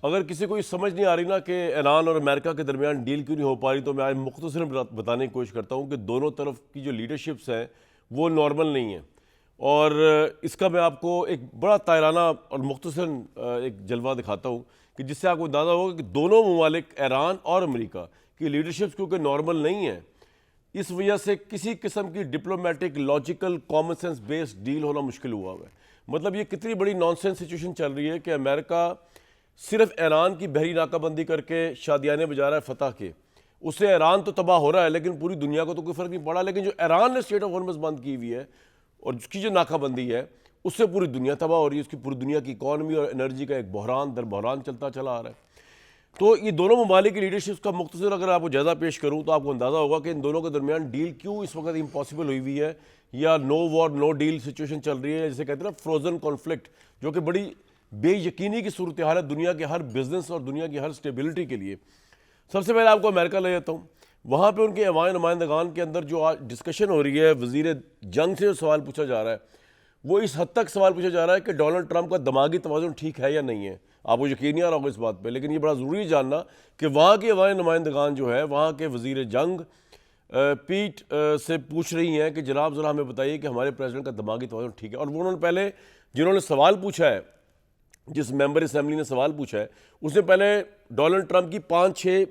अगर किसी को ये समझ नहीं आ रही ना कि ईरान और अमेरिका के दरमियान डील क्यों नहीं हो पा रही, तो मैं आज मुख्तसर बताने की कोशिश करता हूँ कि दोनों तरफ की जो लीडरशिप्स हैं वो नॉर्मल नहीं हैं। और इसका मैं आपको एक बड़ा तायराना और मुख्तसर एक जलवा दिखाता हूँ कि जिससे आपको अंदाज़ा होगा कि दोनों ममालिक ईरान और अमेरिका की लीडरशिप्स क्योंकि नॉर्मल नहीं है, इस वजह से किसी किस्म की diplomatic logical common sense based deal होना मुश्किल हुआ है। मतलब ये कितनी बड़ी नॉनसेंस सिचुएशन चल रही है कि अमेरिका सिर्फ ईरान की बहरी नाकाबंदी करके शादियाने बजा रहा है फतह के, उससे ईरान तो तबाह हो रहा है लेकिन पूरी दुनिया को तो कोई फ़र्क नहीं पड़ा। लेकिन जो ईरान ने स्टेट ऑफ हॉर्मस बंद की हुई है और उसकी जो नाकाबंदी है उससे पूरी दुनिया तबाह हो रही है, उसकी पूरी दुनिया की इकॉनमी और एनर्जी का एक बहरान दर बहरान चलता चला आ रहा है। तो ये दोनों ममालिक की लीडरशिप का मुख्तसर अगर आपको ज़्यादा पेश करूँ तो आपको अंदाज़ा होगा कि इन दोनों के दरमियान डील क्यों इस वक्त इम्पॉसिबल हुई हुई है, या no war no deal situation चल रही है, जैसे कहते हैं ना फ्रोजन कॉन्फ्लिक्ट, जो कि बड़ी बेयकीनी की सूरत हाल है दुनिया के हर बिजनेस और दुनिया की हर स्टेबिलिटी के लिए। सबसे पहले आपको अमेरिका ले जाता हूँ। वहाँ पे उनके अवामी नुमाइंदगान के अंदर जो आज डिस्कशन हो रही है, वज़ीर जंग से जो सवाल पूछा जा रहा है, वो इस हद तक सवाल पूछा जा रहा है कि डोनाल्ड ट्रंप का दिमागी तवाज़ुन ठीक है या नहीं है। आपको यकीन नहीं आ रहा होगा इस बात पे, लेकिन ये बड़ा ज़रूरी जानना कि वहाँ के अवामी नुमाइंदगान जो है, वहाँ के वज़ीर जंग पीट से पूछ रही हैं कि जनाब ज़रा हमें बताइए कि हमारे प्रेसिडेंट का दिमागी तवाज़ुन ठीक है। और वो उन्होंने पहले जिन्होंने सवाल पूछा है, जिस मेंबर असेंबली ने सवाल पूछा है, उसने पहले डोनाल्ड ट्रंप की 5-6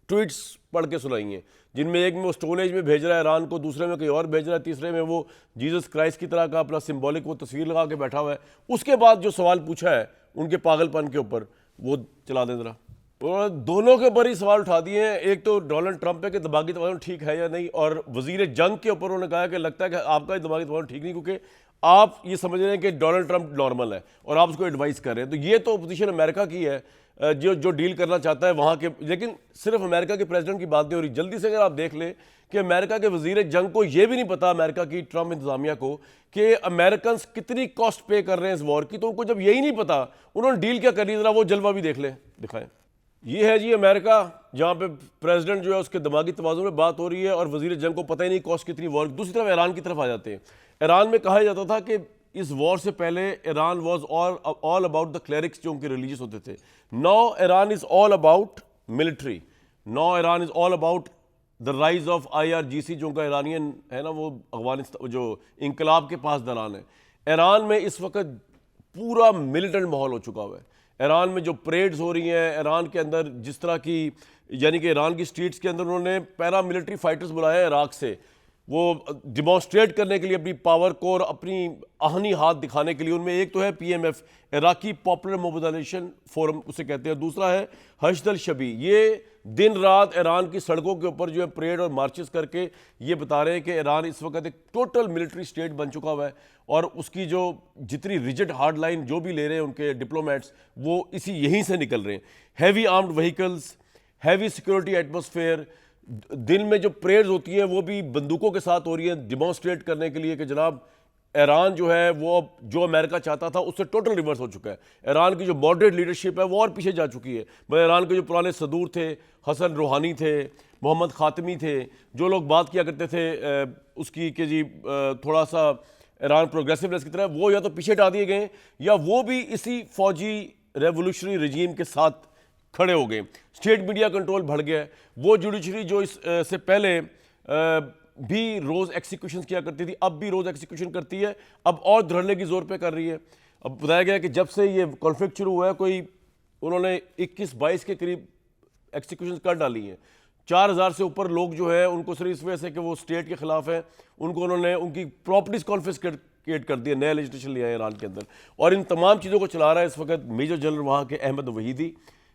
ट्वीट्स पढ़ के सुनाई हैं, जिनमें एक में वो स्टोन एज में भेज रहा है ईरान को, दूसरे में कहीं और भेज रहा है, तीसरे में वो जीसस क्राइस्ट की तरह का अपना सिंबॉलिक वो तस्वीर लगा के बैठा हुआ है। उसके बाद जो सवाल पूछा है उनके पागलपन के ऊपर, वो चला दें ज़रा। और दोनों के ऊपर ही सवाल उठा दिए हैं। एक तो डोनाल्ड ट्रंप पे कि दिमागी तवाज़ुन ठीक है या नहीं, और वज़ीर जंग के ऊपर उन्होंने कहा कि लगता है कि आपका दिमागी तवाज़ुन ठीक नहीं, क्योंकि आप ये समझ रहे हैं कि डोनाल्ड ट्रंप नॉर्मल है और आप उसको एडवाइस कर रहे हैं। तो ये तो पोजीशन अमेरिका की है, जो डील करना चाहता है वहाँ के। लेकिन सिर्फ अमेरिका के प्रेसिडेंट की बात नहीं हो रही। जल्दी से अगर आप देख लें कि अमेरिका के वज़ीर जंग को ये भी नहीं पता, अमेरिका की ट्रंप इंतजामिया को, कि अमेरिकन कितनी कॉस्ट पे कर रहे हैं इस वॉर की। तो उनको जब यही नहीं पता, उन्होंने डील क्या करी, जरा वो जलवा भी देख लें, दिखाएं। ये है जी अमेरिका, जहाँ पे प्रेसिडेंट जो है उसके दिमागी तवाज़ुन में बात हो रही है और वज़ीर जंग को पता ही नहीं कॉस्ट कितनी वॉर। दूसरी तरफ ईरान की तरफ आ जाते हैं। ईरान में कहा जाता था कि इस वॉर से पहले Iran was all about the clerics, जो उनके रिलीजियस होते थे। Now Iran is all about military. Now Iran is all about the rise of IRGC, जो उनका ईरानियन है ना, वो अफगानिस्तान जो इनकलाब के पास दरान है। ईरान में इस वक्त पूरा मिलिटेंट माहौल हो चुका हुआ है। ईरान में जो परेड्स हो रही हैं, ईरान के अंदर जिस तरह की, यानी कि ईरान की स्ट्रीट्स के अंदर उन्होंने पैरा मिलिट्री फाइटर्स बुलाए इराक से, वो डिमॉन्स्ट्रेट करने के लिए अपनी पावर को और अपनी आहनी हाथ दिखाने के लिए। उनमें एक तो है PMF, Iraqi popular mobilisation forum उसे कहते हैं, दूसरा है हश्द शबी। ये दिन रात ईरान की सड़कों के ऊपर जो है परेड और मार्चेस करके ये बता रहे हैं कि ईरान इस वक्त एक टोटल मिलिट्री स्टेट बन चुका हुआ है, और उसकी जो जितनी रिजिड हार्ड लाइन जो भी ले रहे हैं उनके डिप्लोमेट्स, वो इसी यहीं से निकल रहे हैं। Heavy armed vehicles, heavy security atmosphere, दिन में जो प्रेयर्स होती हैं वो भी बंदूकों के साथ हो रही है, डिमॉन्स्ट्रेट करने के लिए कि जनाब ईरान जो है वो जो अमेरिका चाहता था उससे टोटल रिवर्स हो चुका है। ईरान की जो मॉडरेट लीडरशिप है वो और पीछे जा चुकी है। मतलब ईरान के जो पुराने सदूर थे, हसन रूहानी थे, मोहम्मद ख़ातमी थे, जो लोग बात किया करते थे उसकी कि जी थोड़ा सा ईरान प्रोग्रेसिवनेस की तरह, वो या तो पीछे हटा दिए गए या वो भी इसी फौजी रेवोल्यूशनरी रजीम के साथ खड़े हो गए। स्टेट मीडिया कंट्रोल बढ़ गया है। वो जुडिशरी जो इस से पहले भी रोज़ एक्सिक्यूशन किया करती थी, अब भी रोज़ एक्सिक्यूशन करती है, अब और धड़ल्ले की जोर पे कर रही है। अब बताया गया कि जब से ये कॉन्फ्लिक्ट शुरू हुआ है, कोई उन्होंने 21-22 के करीब एक्सिक्यूशन कर डाली हैं। 4000 से ऊपर लोग जो है उनको सिर्फ इस वजह से कि वो स्टेट के खिलाफ है, उनको उन्होंने उनकी प्रॉपर्टीज कॉन्फिस्केट कर दिया, नया लेजिस्लेशन लिया है ईरान के अंदर। और इन तमाम चीज़ों को चला रहा है इस वक्त मेजर जनरल वहाँ के अहमद वहीदी,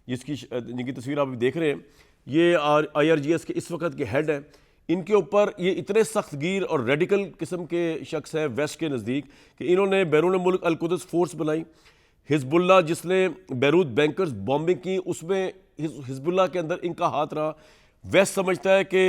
जिनकी तस्वीर आप देख रहे हैं। ये IRGS के इस वक्त के हेड हैं। इनके ऊपर ये इतने सख्त गिर और रेडिकल किस्म के शख्स हैं वेस्ट के नज़दीक कि इन्होंने बैरून मुल्क अल-कुद्स फोर्स बनाई। हिजबुल्लाह जिसने बैरूत बैंकर्स बॉम्बिंग की, उसमें हिजबुल्लाह के अंदर इनका हाथ रहा। वेस्ट समझता है कि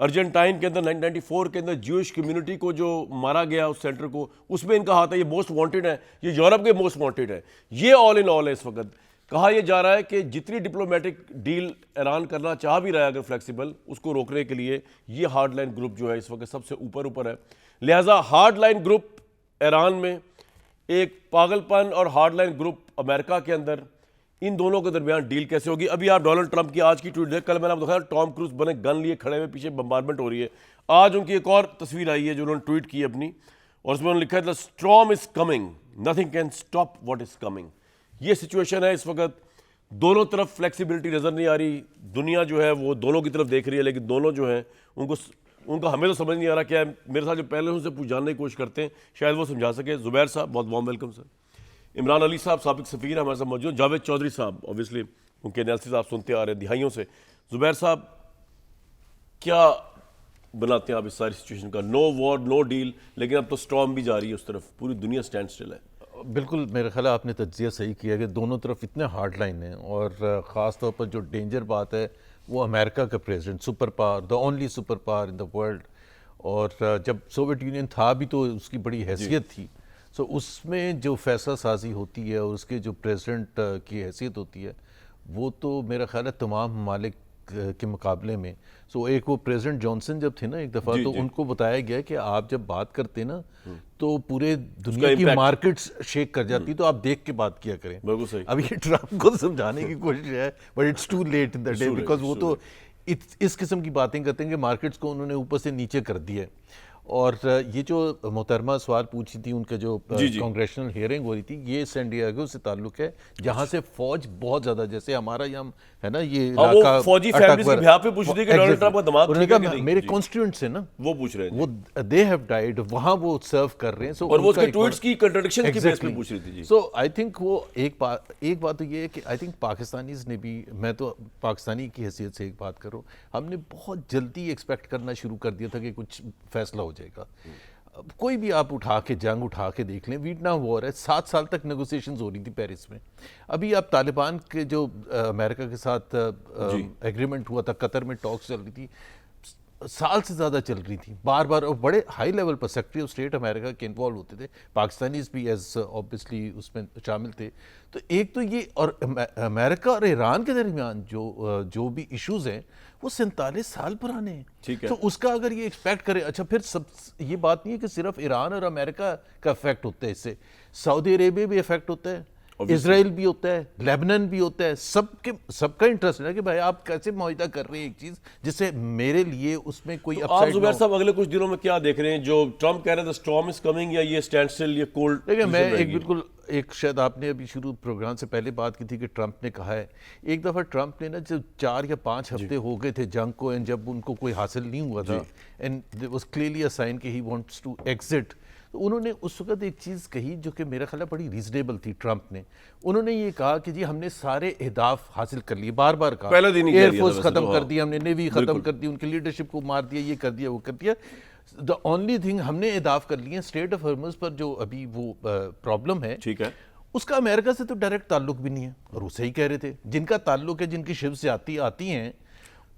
अर्जेंटाइन के अंदर 1994 के अंदर ज्यूइश कम्युनिटी को जो मारा गया उस सेंटर को, उसमें इनका हाथ है। ये मोस्ट वांटेड है, ये यूरोप के मोस्ट वांटेड है। ये ऑल इन ऑल है। इस वक्त कहा यह जा रहा है कि जितनी डिप्लोमेटिक डील ईरान करना चाह भी रहा है अगर फ्लेक्सिबल, उसको रोकने के लिए ये हार्ड लाइन ग्रुप जो है इस वक्त सबसे ऊपर है। लिहाजा हार्ड लाइन ग्रुप ईरान में, एक पागलपन और हार्ड लाइन ग्रुप अमेरिका के अंदर, इन दोनों के दरमियान डील कैसे होगी? अभी आप डोनाल्ड ट्रंप की आज की ट्वीट देख, कल मैंने आपको दिखाया टॉम क्रूज बने गन लिए खड़े हुए, पीछे बम्बारमेंट हो रही है। आज उनकी एक और तस्वीर आई है जो उन्होंने ट्वीट की अपनी, और उसमें उन्होंने लिखा है the storm is coming, nothing can stop what is coming. ये सिचुएशन है इस वक्त, दोनों तरफ फ्लेक्सिबिलिटी नज़र नहीं आ रही। दुनिया जो है वो दोनों की तरफ देख रही है, लेकिन दोनों जो हैं उनका हमें तो समझ नहीं आ रहा क्या है। मेरे साथ जो पहले उनसे जानने की कोशिश करते हैं, शायद वो समझा सके। जुबैर साहब, बहुत warm welcome sir. Imran Ali साहब साबिक सफ़ीर हमारे साथ मौजूद। जावेद चौधरी साहब, ऑब्वियसली उनके एनालिसिस आप सुनते आ रहे हैं दिहाइयों से। जुबैर साहब, क्या बनाते हैं आप इस सारी सिचुएशन का? नो वॉर नो डील, लेकिन अब तो स्टॉर्म भी जा रही है उस तरफ, पूरी दुनिया स्टैंड स्टिल है। बिल्कुल, मेरा ख्याल है आपने तज्जिया सही किया कि दोनों तरफ इतने हार्ड लाइन हैं, और ख़ास तौर पर जो डेंजर बात है वो अमेरिका का president, super power, the only super power in the world. और जब सोवियत यूनियन था भी तो उसकी बड़ी हैसियत थी। सो उसमें जो फैसला साजी होती है और उसके जो प्रेसिडेंट की हैसियत होती है, वो तो मेरा ख्याल है तमाम ममालिक के मुकाबले में। सो एक वो प्रेसिडेंट जॉनसन जब थे ना एक दफ़ा, तो उनको बताया गया कि आप जब बात करते ना तो पूरे दुनिया की मार्केट्स शेक कर जाती, तो आप देख के बात किया करें। बिल्कुल सही। अब ये ट्रम्प को समझाने की कोशिश है, but it's too late in the day, because वो तो इस किस्म की बातें करते हैं कि मार्केट्स को उन्होंने ऊपर से नीचे कर दिया है। और ये जो मोहतरमा सवाल पूछी थी, उनका जो कांग्रेशनल हियरिंग हो रही थी, ये सैन डिएगो से ताल्लुक है, जहाँ से फौज बहुत ज़्यादा, जैसे हमारा यहाँ है ना ये इलाका, फौजी फैमिली से यहाँ पे पूछ रही थी कि डोनाल्ड ट्रंप का दिमाग ठीक है कि नहीं? मेरे कॉन्स्टिट्यूएंट से ना वो पूछ रहे हैं, वो दे हैव डाइड, वहाँ वो सर्व कर रहे हैं। सो और वो उसके ट्वीट्स की कंट्रडिक्शन की बेस पे पूछ रही थी जी। सो आई थिंक वो एक बात तो ये है कि आई थिंक पाकिस्तानीज़ ने भी, मैं तो पाकिस्तानी की हैसियत से एक बात करूँ, हमने बहुत जल्दी एक्सपेक्ट करना शुरू कर दिया था कि कुछ फैसला हो जाएगा। कोई भी आप जंग उठा के देख लें, वियतनाम वॉर है, 7 साल तक नेगोशिएशंस हो रही थी पेरिस में। अभी आप तालिबान के जो अमेरिका के साथ एग्रीमेंट हुआ था, कतर में टॉक्स चल रही थी, साल से ज़्यादा चल रही थी, बार बार, और बड़े हाई लेवल पर सेक्रेटरी ऑफ स्टेट अमेरिका के इन्वॉल्व होते थे, पाकिस्तानीज भी एज ऑब्वियसली उसमें शामिल थे। तो एक तो ये, और अमेरिका और ईरान के दरमियान जो भी इश्यूज़ हैं वो 47 साल पुराने हैं। ठीक है। तो उसका अगर ये एक्सपेक्ट करें, अच्छा फिर सब ये बात नहीं है कि सिर्फ ईरान और अमेरिका का इफेक्ट होता है, इससे सऊदी अरेबिया भी इफेक्ट होता है, इजराइल भी होता है, लेबनान भी होता है। सबका इंटरेस्ट है कि भाई आप कैसे मुआहिदा कर रहे हैं एक चीज जिससे मेरे लिए उसमें कोई तो आप जुबैर साहब अगले कुछ दिनों में क्या देख रहे हैं? जो ट्रम्प कह रहे थे स्टॉर्म इज कमिंग, या ये स्टैंड स्टिल, ये कोल्ड? देखिए, मैं एक शायद आपने अभी शुरू प्रोग्राम से पहले बात की थी कि ट्रंप ने कहा है, एक दफ़ा ट्रंप ने ना, जब 4 या 5 हफ्ते हो गए थे जंग को, एंड जब उनको कोई हासिल नहीं हुआ था, and there was clearly a sign कि ही वांट्स टू एग्जिट, तो उन्होंने उस वक्त एक चीज़ कही जो कि मेरा ख्याल बड़ी रीजनेबल थी। ट्रंप ने, उन्होंने ये कहा कि जी हमने सारे अहदाफ हासिल कर लिए, बार बार कहा, एयरफोर्स ख़त्म कर दिया हमने, नेवी ख़त्म कर दी, उनकी लीडरशिप को मार दिया, ये कर दिया, वो कर दिया। द ओनली थिंग हमने अहदाफ कर लिए, स्ट्रेट ऑफ हॉर्मुज़ पर जो अभी वो प्रॉब्लम है, ठीक है, उसका अमेरिका से तो डायरेक्ट ताल्लुक भी नहीं है, और वो सही कह रहे थे, जिनका ताल्लुक है, जिनकी शिप से आती हैं,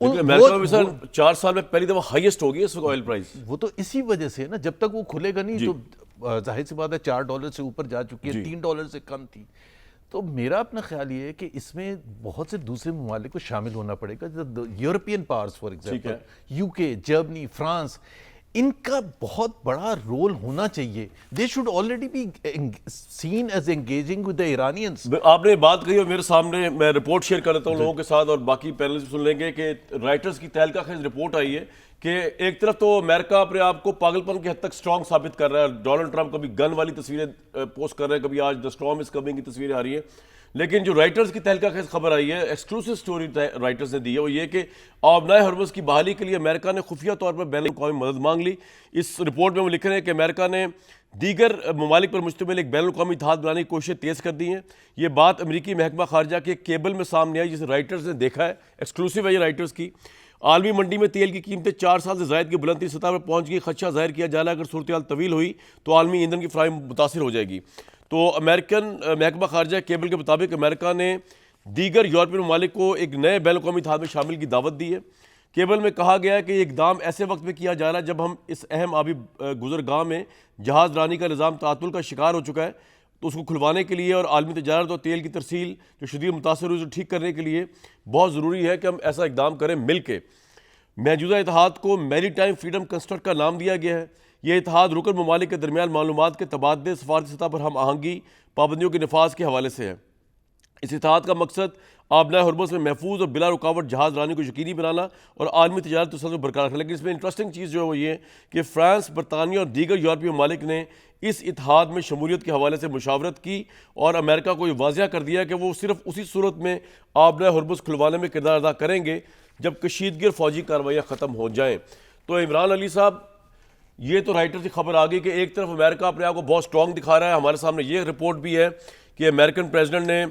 अमेरिका में सर 4 साल में पहली दफा हाईएस्ट हो गई इस ऑयल प्राइस। वो तो इसी वजह से है ना, जब तक वो खुलेगा नहीं तो जाहिर सी बात है $4 से ऊपर जा चुकी है, $3 से कम थी। तो मेरा अपना ख्याल ये है कि इसमें बहुत से दूसरे ममालिक को शामिल होना पड़ेगा, European powers for example, UK, Germany, France, इनका बहुत बड़ा रोल होना चाहिए। They should already be seen as engaging with the Iranians. आपने बात कही और मेरे सामने, मैं रिपोर्ट शेयर कर लेता हूँ लोगों के साथ और बाकी पैनल से सुन लेंगे कि राइटर्स की तहलका खेज रिपोर्ट आई है कि एक तरफ तो अमेरिका अपने आप को पागलपन की हद तक स्ट्रॉन्ग साबित कर रहा है। डोनाल्ड ट्रंप कभी गन वाली तस्वीरें पोस्ट कर रहे हैं, कभी आज द स्टॉर्म इज कमिंग की तस्वीरें आ रही हैं, लेकिन जो राइटर्स की तहलका खेज खबर आई है, एक्सक्लूसिव स्टोरी राइटर्स ने दी है, वो ये कि आबनाए हॉर्मुज़ की बहाली के लिए अमेरिका ने खुफिया तौर पर बैन अवी मदद मांग ली। इस रिपोर्ट में वो लिख रहे हैं कि अमेरिका ने दीगर ममालिक पर मुश्तमिल एक बैन अवी इत्तेहाद बनाने की कोशिशें तेज़ कर दी हैं। ये बात अमरीकी महकमा खारजा के केबल में सामने आई, जिसे राइटर्स ने देखा है, एक्सक्लूसिव है ये राइटर्स की। आलमी मंडी में तेल की कीमतें 4 साल से ज़ायद की बुलंदी सतह पर पहुँच गई। खदशा जाहिर किया जा रहा है अगर सूरत हाल तवील हुई तो आलमी ईंधन की फ्राहमी मुतासिर हो जाएगी। तो अमेरिकन महकमा खारजा केबल के मुताबिक अमेरिका ने दीगर यूरोपीय ममालिक को एक नए बैन अवी इत्तेहाद में शामिल की दावत दी है। केबल में कहा गया है कि ये इकदाम ऐसे वक्त में किया जा रहा है जब हम इस अहम आबी गुजरगाह में जहाज़ रानी का निज़ाम तातुल का शिकार हो चुका है, तो उसको खुलवाने के लिए और आलमी तजारत और तेल की तरसील जो शदीद मुतासर हुई, ठीक करने के लिए बहुत ज़रूरी है कि हम ऐसा इकदाम करें मिल के। मौजूदा इत्तेहाद को मैरी टाइम फ्रीडम कंस्ट्रक्ट का नाम दिया गया है। यह इत्तेहाद रुकन ममालिक के दरमियान मालूमात के तबादले, सफारती सतह पर हम आहंगी, पाबंदियों के नफाज के हवाले से है। इस इत्तेहाद का मकसद आबनाए हुर्मुज़ में महफूज और बिला रुकावट जहाज़ लाने को यकीनी बनाना और आलमी तजारत तसल्सल बरकरार रखना। लेकिन इसमें इंटरेस्टिंग चीज़ जो है वो ये कि फ़्रांस, बरतानिया और दीगर यूरोपीय ममालिक ने इस इत्तेहाद में शमूलियत के हवाले से मुशावरत की और अमेरिका को ये वाज़िया कर दिया कि वो सिर्फ उसी सूरत में आबनाए हुर्मुज़ खुलवाने में किरदार अदा करेंगे जब कशीदगी और फ़ौजी कार्रवाइयाँ ख़त्म हो जाएँ। तो इमरान अली साहब, ये तो राइटर से खबर आ गई कि एक तरफ अमेरिका अपने आप को बहुत स्ट्रॉन्ग दिखा रहा है, हमारे सामने ये रिपोर्ट भी है कि अमेरिकन प्रेसिडेंट ने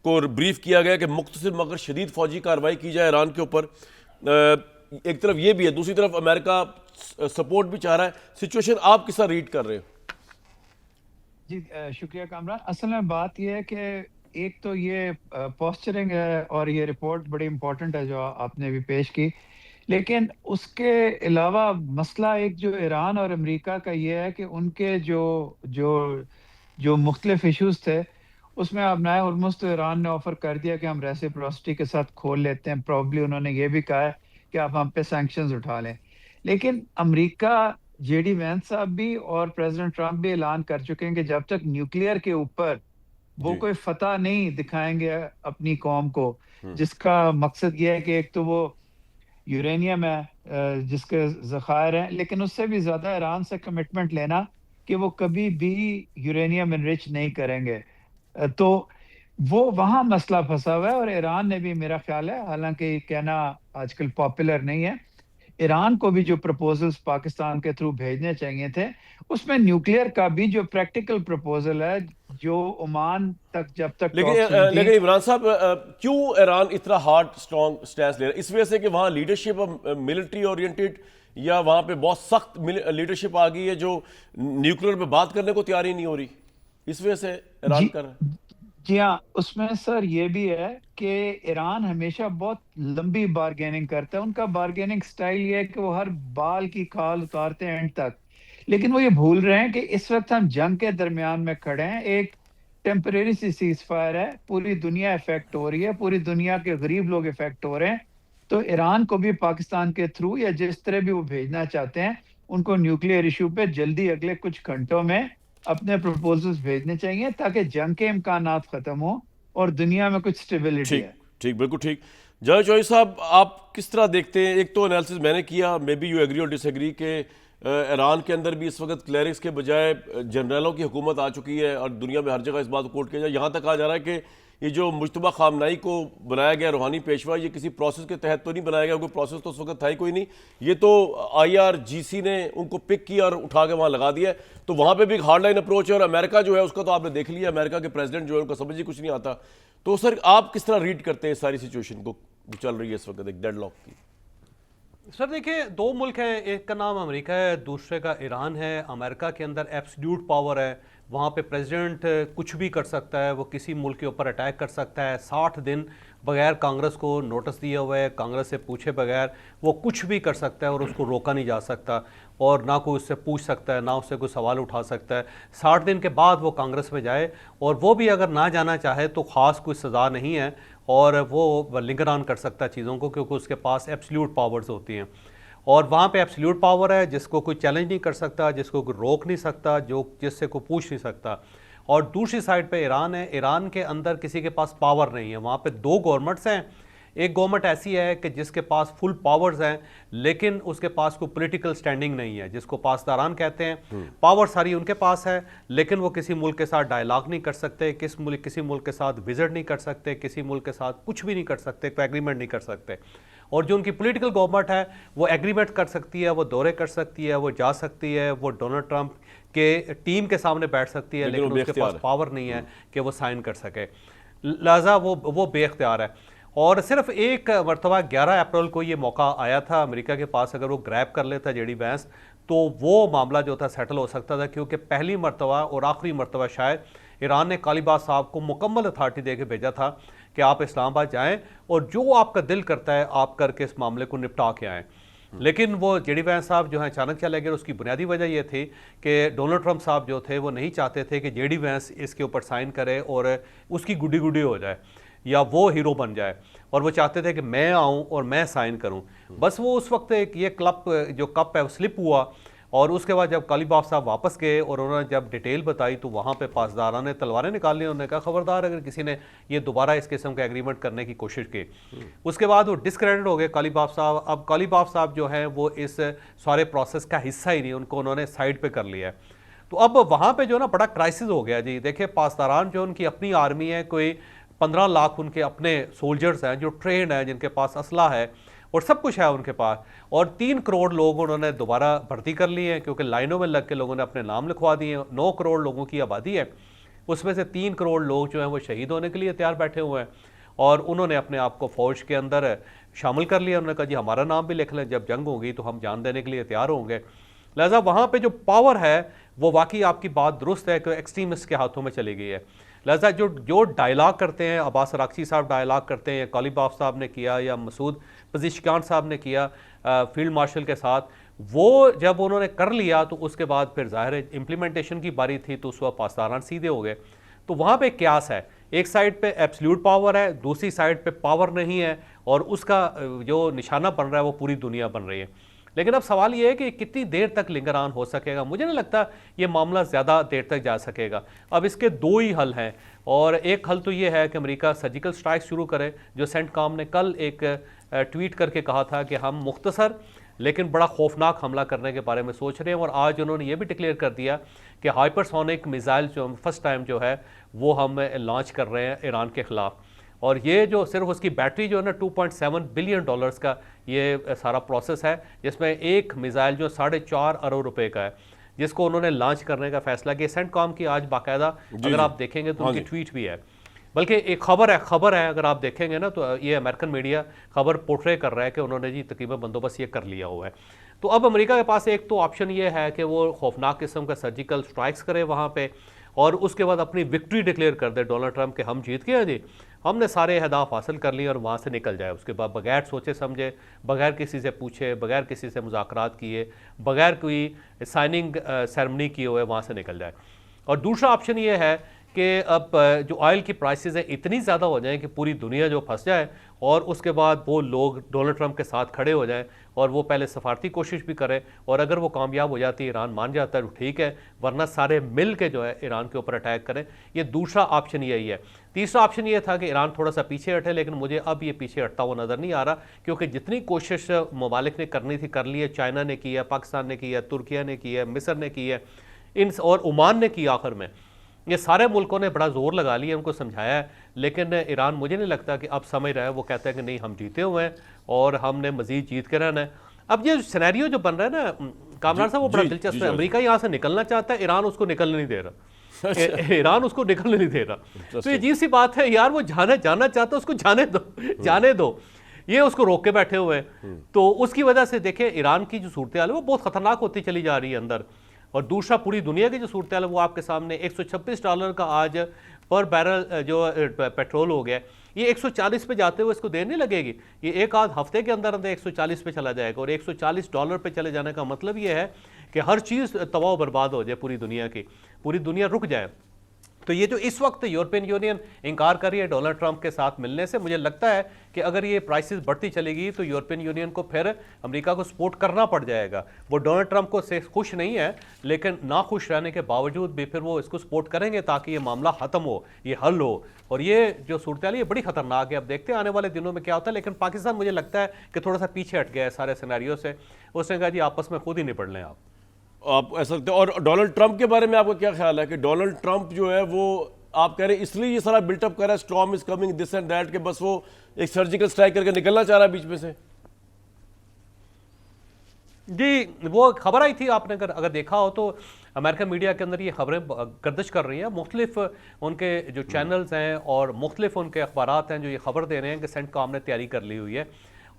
को ब्रीफ किया गया कि मुख्तसर मगर शदीद फौजी कार्रवाई की जाए ईरान के ऊपर। एक तरफ ये भी है, दूसरी तरफ अमेरिका सपोर्ट भी चाह रहा है। सिचुएशन आप किस तरह रीड कर रहे हो? जी शुक्रिया कामरान। असल में बात यह है कि एक तो ये पोस्चरिंग है और ये रिपोर्ट बड़ी इंपॉर्टेंट है जो आपने भी पेश की, लेकिन उसके अलावा मसला एक जो ईरान और अमेरिका का ये है कि उनके जो जो जो मुख्तलिफ इश्यूज थे उसमें आबनाए हुर्मुज़ तो ईरान ने ऑफर कर दिया कि हम रेसिप्रोसिटी के साथ खोल लेते हैं। प्रॉब्ली उन्होंने ये भी कहा है कि आप हम पे सैंक्शंस उठा लें। लेकिन अमेरिका, जेडी वैंस साहब भी और प्रेसिडेंट ट्रंप भी ऐलान कर चुके हैं कि जब तक न्यूक्लियर के ऊपर वो जी। कोई फतह नहीं दिखाएंगे अपनी कौम को, जिसका मकसद ये है कि एक तो वो यूरेनियम है जिसके ज़खायर हैं, लेकिन उससे भी ज़्यादा ईरान से कमिटमेंट लेना कि वो कभी भी यूरेनियम एनरिच नहीं करेंगे। तो वो वहाँ मसला फंसा हुआ है और ईरान ने भी, मेरा ख्याल है, हालांकि कहना आजकल पॉपुलर नहीं है, ईरान को भी जो प्रपोजल्स पाकिस्तान के थ्रू भेजने चाहिए थे उसमें न्यूक्लियर का भी जो प्रैक्टिकल प्रपोजल है जो ओमान तक जब तक लेकिन talks हुई थी। लेकिन इमरान साहब, क्यों ईरान इतना हार्ड स्ट्रॉन्ग स्टैंस ले रहा है? इस वजह से कि वहाँ लीडरशिप मिलिट्री ओरिएंटेड, या वहाँ पे बहुत सख्त लीडरशिप आ गई है जो न्यूक्लियर पे बात करने को तैयार ही नहीं हो रही, इस वजह से ईरान जी कर रहा है? जी हाँ, उसमें सर ये भी है कि ईरान हमेशा बहुत लंबी बार्गेनिंग करता है। उनका बार्गेनिंग स्टाइल ये है कि वो हर बाल की खाल उतारते हैं एंड तक। लेकिन वो ये भूल रहे हैं कि इस वक्त हम जंग के दरमियान में खड़े हैं। एक टेम्परेरी सी सीज फायर है, पूरी दुनिया इफेक्ट हो रही है, पूरी दुनिया के गरीब लोग इफेक्ट हो रहे हैं। तो ईरान को भी पाकिस्तान के थ्रू या जिस तरह भी वो भेजना चाहते हैं, उनको न्यूक्लियर इशू पे जल्दी अगले कुछ घंटों में अपने प्रपोजल्स भेजने चाहिए ताकि जंग के इम्कानात खत्म हो और दुनिया में कुछ स्टेबिलिटी ठीक है। ठीक, बिल्कुल ठीक। जय चौधरी साहब, आप किस तरह देखते हैं? एक तो एनालिसिस मैंने किया, मे बी यू एग्री और डिसएग्री, के ईरान के अंदर भी इस वक्त क्लैरिक्स के बजाय जनरलों की हुकूमत आ चुकी है और दुनिया में हर जगह इस बात को कोट किया जाए। यहाँ तक कहा जा रहा है कि ये जो मुश्तबा खामनाई को बनाया गया रूहानी पेशवा, ये किसी प्रोसेस के तहत तो नहीं बनाया गया, कोई प्रोसेस तो उस वक्त था ही कोई नहीं। ये तो IRGC ने उनको पिक किया और उठा के वहाँ लगा दिया है। तो वहाँ पे भी एक हार्ड लाइन अप्रोच है। और अमेरिका जो है उसका तो आपने देख लिया, अमेरिका के प्रेसिडेंट जो है उनका समझ ही कुछ नहीं आता। तो सर, आप किस तरह रीड करते हैं सारी सिचुएशन को जो चल रही है इस वक्त एक डेडलॉक की? सर देखिए, दो मुल्क हैं, एक का नाम अमेरिका है, दूसरे का ईरान है। अमेरिका के अंदर एब्सोल्यूट पावर है, वहाँ पे प्रेसिडेंट कुछ भी कर सकता है, वो किसी मुल्क के ऊपर अटैक कर सकता है। 60 दिन बगैर कांग्रेस को नोटिस दिए हुए, कांग्रेस से पूछे बगैर वो कुछ भी कर सकता है और उसको रोका नहीं जा सकता, और ना कोई उससे पूछ सकता है, ना उससे कोई सवाल उठा सकता है। 60 दिन के बाद वो कांग्रेस में जाए, और वो भी अगर ना जाना चाहे तो ख़ास कोई सज़ा नहीं है, और वो लिंगर ऑन कर सकता है चीज़ों को, क्योंकि उसके पास एब्सोल्यूट पावर्स होती हैं। और वहाँ पे एब्सोल्यूट पावर है, जिसको कोई चैलेंज नहीं कर सकता, जिसको कोई रोक नहीं सकता, जिससे कोई पूछ नहीं सकता। और दूसरी साइड पे ईरान है, ईरान के अंदर किसी के पास पावर नहीं है। वहाँ पे दो गवर्नमेंट्स हैं। एक गवर्नमेंट ऐसी है कि जिसके पास फुल पावर्स हैं, लेकिन उसके पास कोई पॉलिटिकल स्टैंडिंग नहीं है, जिसको पासदारान कहते हैं। पावर सारी उनके पास है, लेकिन वो किसी मुल्क के साथ डायलॉग नहीं कर सकते, किसी मुल्क के साथ विजिट नहीं कर सकते, किसी मुल्क के साथ कुछ भी नहीं कर सकते, कोई एग्रीमेंट नहीं कर सकते। और जो उनकी पॉलिटिकल गवर्नमेंट है, वो एग्रीमेंट कर सकती है, वो दौरे कर सकती है, वो जा सकती है, वो डोनाल्ड ट्रंप के टीम के सामने बैठ सकती है, लेकिन उसके पास पावर नहीं है कि वो साइन कर सके। लिहाजा वो बेख्तियार है। और सिर्फ एक मरतबा 11 अप्रैल को ये मौका आया था अमेरिका के पास, अगर वो ग्रैब कर लेता जेडी वैंस तो वो मामला जो था सेटल हो सकता था, क्योंकि पहली मरतबा और आखिरी मरतबा शायद ईरान ने कालीबाज साहब को मुकम्मल अथॉरिटी दे के भेजा था कि आप इस्लामाबाद जाएं और जो आपका दिल करता है आप करके इस मामले को निपटा के आएँ। लेकिन वो जेडी वैंस साहब जो है अचानक चले गए। उसकी बुनियादी वजह ये थी कि डोनाल्ड ट्रंप साहब जो थे वो नहीं चाहते थे कि जेडी वैंस इसके ऊपर साइन करे और उसकी गुडी गुडी हो जाए या वो हीरो बन जाए, और वो चाहते थे कि मैं आऊं और मैं साइन करूं। बस वो उस वक्त एक ये क्लब जो कप है वो स्लिप हुआ, और उसके बाद जब कालीबाफ साहब वापस गए और उन्होंने जब डिटेल बताई तो वहाँ पे पासदारा ने तलवारें निकाल ली। उन्होंने कहा खबरदार अगर किसी ने ये दोबारा इस किस्म का एग्रीमेंट करने की कोशिश की। उसके बाद वो डिस्क्रेडिट हो गए कालीबाफ साहब। अब कालीबाफ साहब जो हैं वो इस सारे प्रोसेस का हिस्सा ही नहीं, उनको उन्होंने साइड पे कर लिया है। तो अब वहाँ पे जो ना बड़ा क्राइसिस हो गया जी। देखिए पासदारान जो उनकी अपनी आर्मी है, कोई 15 लाख उनके अपने सोल्जर्स हैं जो ट्रेंड हैं, जिनके पास असला है और सब कुछ है उनके पास, और 3 करोड़ लोग उन्होंने दोबारा भर्ती कर लिए हैं क्योंकि लाइनों में लग के लोगों ने अपने नाम लिखवा दिए हैं। 9 करोड़ लोगों की आबादी है, उसमें से 3 करोड़ लोग जो हैं वो शहीद होने के लिए तैयार बैठे हुए हैं और उन्होंने अपने आप को फौज के अंदर शामिल कर लिया। उन्होंने कहा जी हमारा नाम भी लिख लें, जब जंग होगी तो हम जान देने के लिए तैयार होंगे। लिहाजा वहाँ पे जो पावर है वो वाकई आपकी बात दुरुस्त है कि एक्सट्रीमिस्ट के हाथों में चली गई है। लिहाजा जो डायलॉग करते हैं, अब्बास अरागची साहब डायलॉग करते हैं, या कालीबाफ साहब ने किया या मसूद पज़ेश्कियान साहब ने किया फील्ड मार्शल के साथ, वो जब उन्होंने कर लिया तो उसके बाद फिर ज़ाहिर है इम्प्लीमेंटेशन की बारी थी तो उस वक्त पासदारान सीधे हो गए। तो वहाँ पे क्यास है, एक साइड पे एब्सोल्यूट पावर है, दूसरी साइड पे पावर नहीं है और उसका जो निशाना बन रहा है वो पूरी दुनिया बन रही है। लेकिन अब सवाल ये है कि कितनी देर तक लिंगर ऑन हो सकेगा। मुझे नहीं लगता ये मामला ज़्यादा देर तक जा सकेगा। अब इसके 2 ही हल हैं और एक हल तो ये है कि अमेरिका सर्जिकल स्ट्राइक शुरू करे, जो सेंटकॉम ने कल एक ट्वीट करके कहा था कि हम मुख्तसर लेकिन बड़ा खौफनाक हमला करने के बारे में सोच रहे हैं। और आज उन्होंने ये भी डिक्लेयर कर दिया कि हाइपरसोनिक मिसाइल जो फर्स्ट टाइम जो है वो हम लॉन्च कर रहे हैं ईरान के ख़िलाफ़। और ये जो सिर्फ उसकी बैटरी जो है ना $2.7 बिलियन का ये सारा प्रोसेस है, जिसमें एक मिसाइल जो 4.5 अरब रुपए का है, जिसको उन्होंने लॉन्च करने का फैसला किया। सेंटकॉम की आज बाकायदा अगर आप देखेंगे तो उनकी ट्वीट भी है, बल्कि एक खबर है अगर आप देखेंगे ना तो ये अमेरिकन मीडिया खबर पोर्ट्रे कर रहा है कि उन्होंने जी तकरीबन बंदोबस्त ये कर लिया हुआ है। तो अब अमेरिका के पास एक तो ऑप्शन ये है कि वो खौफनाक किस्म का सर्जिकल स्ट्राइक्स करे वहाँ पे और उसके बाद अपनी विक्ट्री डिक्लेयर कर दे डोनाल्ड ट्रंप के हम जीत गए हैं जी, हमने सारे अहदाफ हासिल कर लिए और वहाँ से निकल जाए। उसके बाद बगैर सोचे समझे, बगैर किसी से पूछे, बगैर किसी से मुज़ाकरात किए, बगैर कोई साइनिंग सेरेमनी किए हुए वहाँ से निकल जाए। और दूसरा ऑप्शन ये है कि अब जो ऑयल की प्राइसेस हैं इतनी ज़्यादा हो जाएं कि पूरी दुनिया जो फंस जाए और उसके बाद वो लोग डोनाल्ड ट्रंप के साथ खड़े हो जाएं और वो पहले सफारती कोशिश भी करें और अगर वो कामयाब हो जाती है, ईरान मान जाता है तो ठीक है, वरना सारे मिल के जो है ईरान के ऊपर अटैक करें। ये दूसरा ऑप्शन यही है। तीसरा ऑप्शन ये था कि ईरान थोड़ा सा पीछे हटे, लेकिन मुझे अब ये पीछे हटता हुआ नज़र नहीं आ रहा क्योंकि जितनी कोशिश ममालिक ने करनी थी कर ली है। चाइना ने की है, पाकिस्तान ने की है, तुर्किया ने की है, मिस्र ने की है, इन और ओमान ने की। आखिर में ये सारे मुल्कों ने बड़ा जोर लगा लिया, उनको समझाया है, लेकिन ईरान मुझे नहीं लगता कि अब समझ रहा है। वो कहता है कि नहीं हम जीते हुए हैं और हमने मजीद जीत के रहना है। अब ये सिनेरियो जो बन रहा है ना कामरान साहब, वो बड़ा दिलचस्प है। अमेरिका यहाँ से निकलना चाहता है, ईरान उसको निकलने नहीं दे रहा। ईरान उसको निकलने नहीं दे रहा। तो ये अजीब सी बात है यार, वो जाना चाहता है, उसको जाने दो, ये उसको रोक के बैठे हुए हैं। तो उसकी वजह से देखें ईरान की जो सूरत हाल है वो बहुत खतरनाक होती चली जा रही है अंदर। और दूसरा पूरी दुनिया की जो सूरत हाल है वो आपके सामने $126 का आज पर बैरल जो पेट्रोल हो गया, ये 140 पे जाते हुए इसको देर नहीं लगेगी। ये एक आध हफ्ते के अंदर अंदर 140 पे चला जाएगा और $140 पे चले जाने का मतलब ये है कि हर चीज़ तबाह बर्बाद हो जाए पूरी दुनिया की, पूरी दुनिया रुक जाए। तो ये जो इस वक्त यूरोपियन यूनियन इनकार कर रही है डोनाल्ड ट्रंप के साथ मिलने से, मुझे लगता है कि अगर ये प्राइसेस बढ़ती चलेगी तो यूरोपियन यूनियन को फिर अमेरिका को सपोर्ट करना पड़ जाएगा। वो डोनाल्ड ट्रंप को से खुश नहीं है, लेकिन ना खुश रहने के बावजूद भी फिर वो इसको सपोर्ट करेंगे ताकि ये मामला ख़त्म हो, ये हल हो। और ये जो सूरत हाल है ये बड़ी ख़तरनाक है। अब देखते हैं आने वाले दिनों में क्या होता है। लेकिन पाकिस्तान मुझे लगता है कि थोड़ा सा पीछे हट गया है सारे सिनेरियो से। उसने कहा जी आपस में खुद ही निपट लें आप ऐसा लगता है। और डोनाल्ड ट्रंप के बारे में आपका क्या ख्याल है कि डोनाल्ड ट्रंप जो है वो आप कह रहे हैं इसलिए ये सारा बिल्टअप कर रहा है, storm is coming this and that, के बस वो एक सर्जिकल स्ट्राइक करके निकलना चाह रहा है बीच में से? जी वो खबर आई थी, आपने अगर देखा हो तो अमेरिकन मीडिया के अंदर ये खबरें गर्दिश कर रही हैं। मुख्तलिफ उनके जो चैनल्स हैं और मुख्तलिफ उनके अखबारात हैं जो ये खबर दे रहे हैं कि सेंटकॉम ने तैयारी कर ली हुई है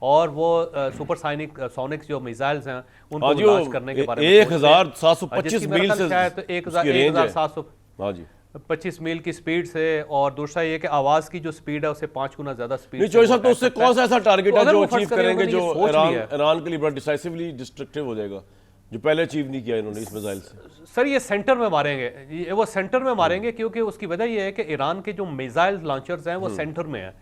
और वो सुपरसाइनिक सोनिक्स जो मिसाइल्स हैं उनको लॉन्च करने के बारे में 1725 मील से शायद 1725 मील की स्पीड से। और दूसरा ये कि आवाज की जो स्पीड है उससे 5 गुना ज्यादा स्पीड। नहीं चॉइस तो उससे कौन सा ऐसा टारगेट है जो अचीव करेंगे जो ईरान के लिए बड़ा डिसाइसिवली डिस्ट्रक्टिव हो जाएगा, जो पहले अचीव नहीं किया इन्होंने इस मिसाइल से? सर ये सेंटर में मारेंगे, वो सेंटर में मारेंगे क्योंकि उसकी वजह ये है कि ईरान के जो मिसाइल लॉन्चर्स हैं वो सेंटर में है।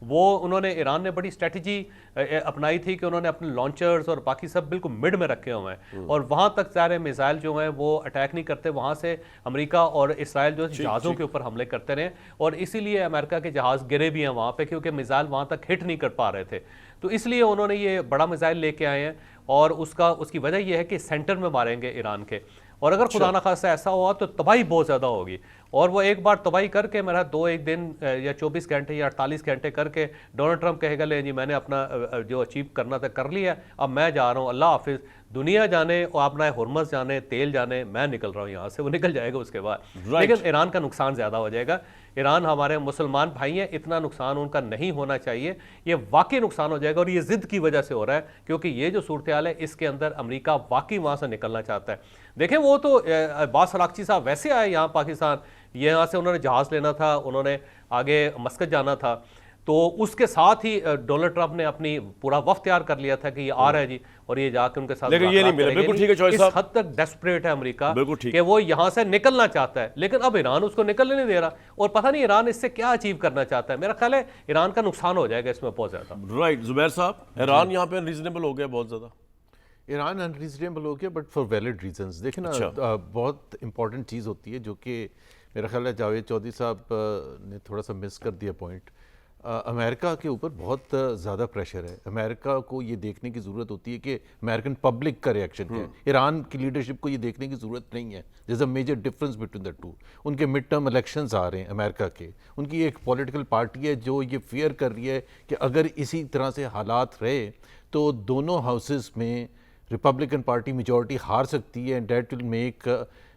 वो उन्होंने, ईरान ने बड़ी स्ट्रेटजी अपनाई थी कि उन्होंने अपने लॉन्चर्स और बाकी सब बिल्कुल मिड में रखे हुए हैं और वहाँ तक सारे मिसाइल जो हैं वो अटैक नहीं करते, वहाँ से अमेरिका और इसराइल जो जहाज़ों के ऊपर हमले करते रहे और इसीलिए अमेरिका के जहाज़ गिरे भी हैं वहाँ पे, क्योंकि मिसाइल वहाँ तक हिट नहीं कर पा रहे थे। तो इसलिए उन्होंने ये बड़ा मिसाइल लेके आए हैं और उसकी वजह यह है कि सेंटर में मारेंगे ईरान के, और अगर खुदा न खास्ता ऐसा हुआ तो तबाही बहुत ज़्यादा होगी। और वो एक बार तबाही करके मेरा 1 दिन या 24 घंटे या 48 घंटे करके डोनाल्ड ट्रंप कहेगा ले जी मैंने अपना जो अचीव करना था कर लिया, अब मैं जा रहा हूँ, अल्लाह हाफिज़, दुनिया जाने और अपना हुर्मस जाने, तेल जाने, मैं निकल रहा हूँ यहाँ से। वो निकल जाएगा उसके बाद, लेकिन ईरान का नुकसान ज़्यादा हो जाएगा। ईरान हमारे मुसलमान भाई हैं, इतना नुकसान उनका नहीं होना चाहिए, ये वाकई नुकसान हो जाएगा और ये ज़िद की वजह से हो रहा है, क्योंकि ये जो सूरत हाल है इसके अंदर अमेरिका वाकई वहाँ से निकलना चाहता है। देखें वो तो अब्बास अरागची साहब वैसे आए यहाँ पाकिस्तान, यहाँ से उन्होंने जहाज़ लेना था, उन्होंने आगे मस्कत जाना था, तो उसके साथ ही डोनाल्ड ट्रंप ने अपनी पूरा वफ्द तैयार कर लिया था कि ये आ रहा है जी, और ये जाकर उनके साथ लेकिन ये नहीं मिला। बिल्कुल ठीक है चौधरी साहब, इस हद तक डेस्परेट है अमेरिका बिल्कुल ठीक कि वो यहाँ से निकलना चाहता है, लेकिन अब ईरान उसको निकलने नहीं दे रहा और पता नहीं ईरान इससे क्या अचीव करना चाहता है। मेरा ख्याल है ईरान का नुकसान हो जाएगा इसमें बहुत ज्यादा। राइट जुबैर साहब, ईरान यहाँ पे अनरीजनेबल हो गया बहुत ज्यादा। ईरान अनरीजनेबल हो गया बट फॉर वैलिड रीजंस। देखिए ना, बहुत इंपॉर्टेंट चीज़ होती है जो कि मेरा ख्याल है जावेद चौधरी साहब ने थोड़ा सा मिस कर दिया पॉइंट। अमेरिका के ऊपर बहुत ज़्यादा प्रेशर है। अमेरिका को ये देखने की ज़रूरत होती है कि अमेरिकन पब्लिक का रिएक्शन क्या है। ईरान की लीडरशिप को ये देखने की ज़रूरत नहीं है। There is a major difference between the two. उनके मिड टर्म इलेक्शंस आ रहे हैं अमेरिका के, उनकी एक पॉलिटिकल पार्टी है जो ये फियर कर रही है कि अगर इसी तरह से हालात रहे तो दोनों हाउसेस में रिपब्लिकन पार्टी मेजॉरिटी हार सकती है and that will make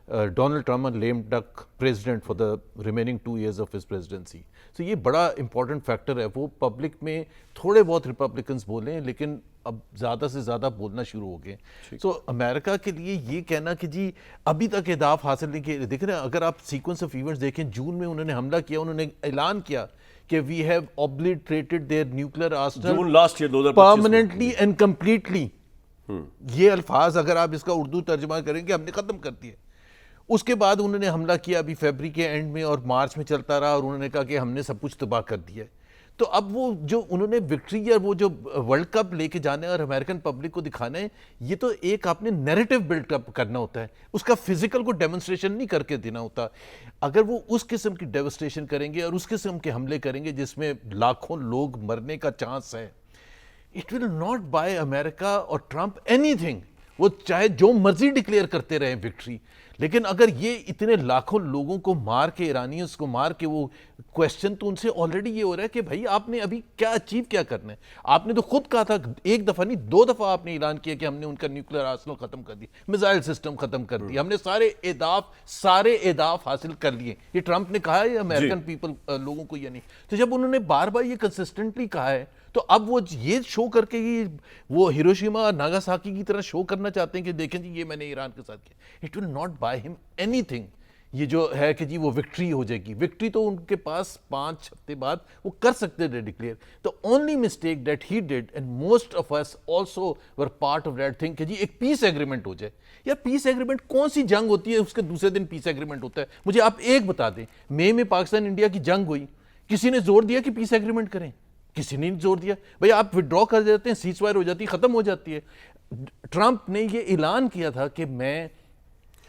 Donald Trump a lame duck president for the remaining 2 years of his presidency. तो ये बड़ा इंपॉर्टेंट फैक्टर है। वो पब्लिक में थोड़े बहुत रिपब्लिकन्स बोलें, लेकिन अब ज़्यादा से ज़्यादा बोलना शुरू हो गए। सो अमेरिका के लिए ये कहना कि जी अभी तक अहदाफ हासिल नहीं किए, देखें ना, अगर आप सीक्वेंस ऑफ इवेंट्स देखें, जून में उन्होंने हमला किया, उन्होंने ऐलान किया कि we have obliterated their nuclear arsenal June last year 2025 permanently and completely. ये अल्फाज अगर आप इसका उर्दू तर्जुमा करेंगे, हमने ख़त्म कर दिया। उसके बाद उन्होंने हमला किया अभी फरवरी के एंड में और मार्च में चलता रहा और उन्होंने कहा कि हमने सब कुछ तबाह कर दिया है। तो अब वो जो उन्होंने विक्ट्री या वो जो वर्ल्ड कप लेके जाना है और अमेरिकन पब्लिक को दिखाना है, ये तो एक आपने नैरेटिव बिल्डअप करना होता है, उसका फिजिकल को डेमोन्स्ट्रेशन नहीं करके देना होता। अगर वो उस किस्म की डेवस्टेशन करेंगे और उस किस्म के हमले करेंगे जिसमें लाखों लोग मरने का चांस है, it will not by America और ट्रंप एनीथिंग। वो चाहे जो मर्जी डिक्लेयर करते रहे विक्ट्री, लेकिन अगर ये इतने लाखों लोगों को मार के, ईरानियंस को मार के, वो क्वेश्चन तो उनसे ऑलरेडी ये हो रहा है कि भाई आपने अभी क्या अचीव क्या करना है। आपने तो खुद कहा था, एक दफ़ा नहीं 2 दफ़ा आपने ऐलान किया कि हमने उनका न्यूक्लियर आर्सेनल ख़त्म कर दिया, मिसाइल सिस्टम ख़त्म कर दिया, हमने सारे एहदाफ हासिल कर लिए। ये ट्रंप ने कहा है, अमेरिकन पीपल लोगों को ये नहीं। तो जब उन्होंने बार बार ये कंसिस्टेंटली कहा है, तो अब वो ये शो करके वो हिरोशिमा और नागासाकी की तरह शो करना चाहते हैं कि देखें जी ये मैंने ईरान के साथ किया। It will not by him anything. ये जो है कि जी वो विक्ट्री हो जाएगी, विक्ट्री तो उनके पास 5 हफ्ते बाद वो कर सकते थे declare. The only mistake that he did and most of us also were part of that thing कि जी एक पीस एग्रीमेंट हो जाए। यार पीस एग्रीमेंट कौन सी जंग होती है उसके दूसरे दिन पीस एग्रीमेंट होता है? मुझे आप एक बता दें, मई में पाकिस्तान इंडिया की जंग हुई, किसी ने जोर दिया कि पीस एग्रीमेंट करें? किसी ने नहीं जोर दिया। भाई आप विड्रॉ कर देते हैं, सीजफायर हो जाती है, खत्म हो जाती है। ट्रंप ने ये ऐलान किया था कि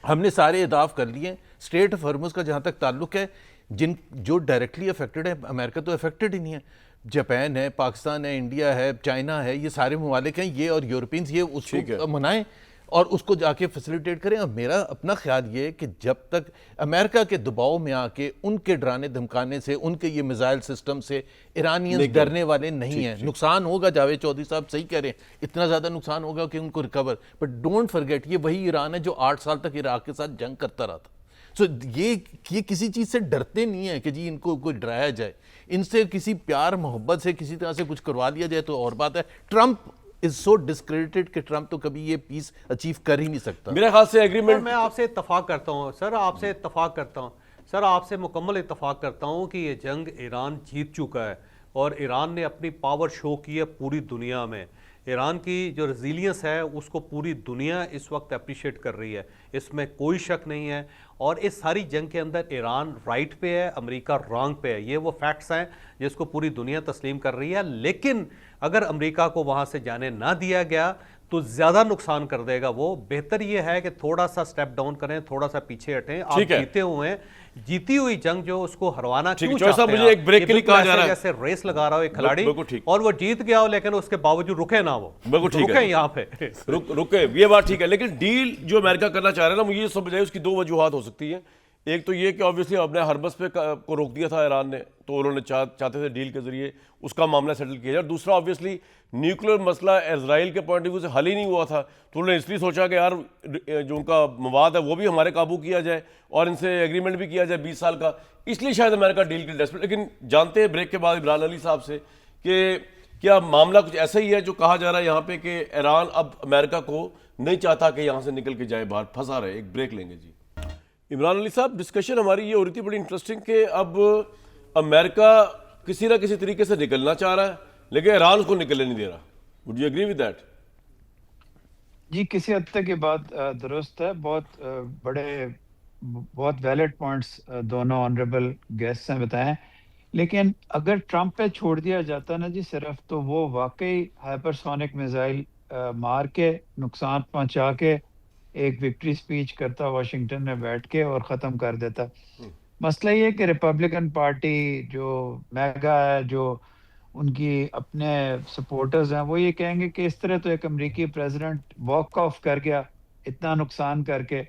हमने सारे अहदाफ कर लिए। स्ट्रेट ऑफ हॉर्मुज़ का जहां तक ताल्लुक है, जो डायरेक्टली अफेक्टेड है, अमेरिका तो अफेक्टेड ही नहीं है। जापान है, पाकिस्तान है, इंडिया है, चाइना है, ये सारे ममालिक हैं, ये और यूरोपियंस ये उसको मनाएं और उसको जाके फैसिलिटेट करें। और मेरा अपना ख्याल ये है कि जब तक अमेरिका के दबाव में आके, उनके डराने धमकाने से, उनके ये मिसाइल सिस्टम से ईरानियंस डरने वाले नहीं हैं। नुकसान होगा, जावेद चौधरी साहब सही कह रहे हैं, इतना ज़्यादा नुकसान होगा कि उनको रिकवर, बट डोंट फॉरगेट ये वही ईरान है जो 8 साल तक इराक के साथ जंग करता रहा था। सो ये किसी चीज़ से डरते नहीं है कि जी इनको कोई डराया जाए। इनसे किसी प्यार मोहब्बत से किसी तरह से कुछ करवा लिया जाए तो और बात है। ट्रंप इज सो डिस्क्रेडिटेड कि ट्रंप तो कभी ये पीस अचीव कर ही नहीं सकता। मेरे ख्याल से एग्रीमेंट, मैं आपसे इत्तफाक करता हूँ सर, आपसे इत्तफाक करता हूँ सर, आपसे मुकम्मल इत्तफाक करता हूँ कि ये जंग ईरान जीत चुका है और ईरान ने अपनी पावर शो की है पूरी दुनिया में। ईरान की जो रेजिलियंस है उसको पूरी दुनिया इस वक्त अप्रिशिएट कर रही है, इसमें कोई शक नहीं है। और इस सारी जंग के अंदर ईरान राइट पे है, अमेरिका रॉन्ग पे है, ये वो फैक्ट्स हैं जिसको पूरी दुनिया तस्लीम कर रही है। लेकिन अगर अमेरिका को वहाँ से जाने ना दिया गया तो ज़्यादा नुकसान कर देगा वो। बेहतर ये है कि थोड़ा सा स्टेप डाउन करें, थोड़ा सा पीछे हटें। आप ठीक है। जीते हुए हैं, जीती हुई जंग जो उसको हरवाना ठीक है, क्यों चौधरी साहब, चाहते हैं मुझे आप? एक ब्रेक ये के लिए बिल्कुल कहा जा रहा है। जैसे रेस लगा रहा हो एक खिलाड़ी बिल्कुल ठीक। और वो जीत गया हो लेकिन उसके बावजूद रुके ना, वो बिल्कुल ठीक है। रुके यहाँ पे रुके, ये बात ठीक है। लेकिन डील जो अमेरिका करना चाह रहा है ना, मुझे ये समझ आई उसकी दो वजूहात हो सकती हैं। एक तो ये कि ऑब्वियसली अपने हरबस पे को रोक दिया था ईरान ने, तो उन्होंने चाहते थे डील के जरिए उसका मामला सेटल किया जाए। और दूसरा ऑब्वियसली न्यूक्लियर मसला इजराइल के पॉइंट ऑफ व्यू से हल ही नहीं हुआ था, तो उन्होंने इसलिए सोचा कि यार जो उनका मवाद है वो भी हमारे काबू किया जाए और इनसे एग्रीमेंट भी किया जाए 20 साल का, इसलिए शायद अमेरिका डील के डेस्परेट। लेकिन जानते हैं ब्रेक के बाद इमरान अली साहब से कि क्या मामला कुछ ऐसा ही है जो कहा जा रहा है यहाँ पे कि ईरान अब अमेरिका को नहीं चाहता कि यहाँ से निकल के जाए बाहर, फंसा रहे। एक ब्रेक लेंगे जी। इमरान अली साहब, डिस्कशन हमारी ये हो रही थी बड़ी इंटरेस्टिंग कि अब अमेरिका किसी ना किसी तरीके से निकलना चाह रहा है लेकिन ईरान उसको निकलने नहीं दे रहा। Would you agree with that? जी, किसी हद तक ये बात दुरुस्त है। बहुत वैलिड पॉइंट्स दोनों ऑनरेबल गेस्ट ने बताए। लेकिन अगर ट्रंप पे छोड़ दिया जाता ना जी सिर्फ, तो वो वाकई हाइपरसोनिक मिसाइल मार के नुकसान पहुंचा के एक विक्ट्री स्पीच करता वाशिंगटन में बैठ के और ख़त्म कर देता। मसला ये है कि रिपब्लिकन पार्टी जो मैगा है, जो उनकी अपने सपोर्टर्स हैं, वो ये कहेंगे कि इस तरह तो एक अमेरिकी प्रेसिडेंट वॉक ऑफ कर गया इतना नुकसान करके।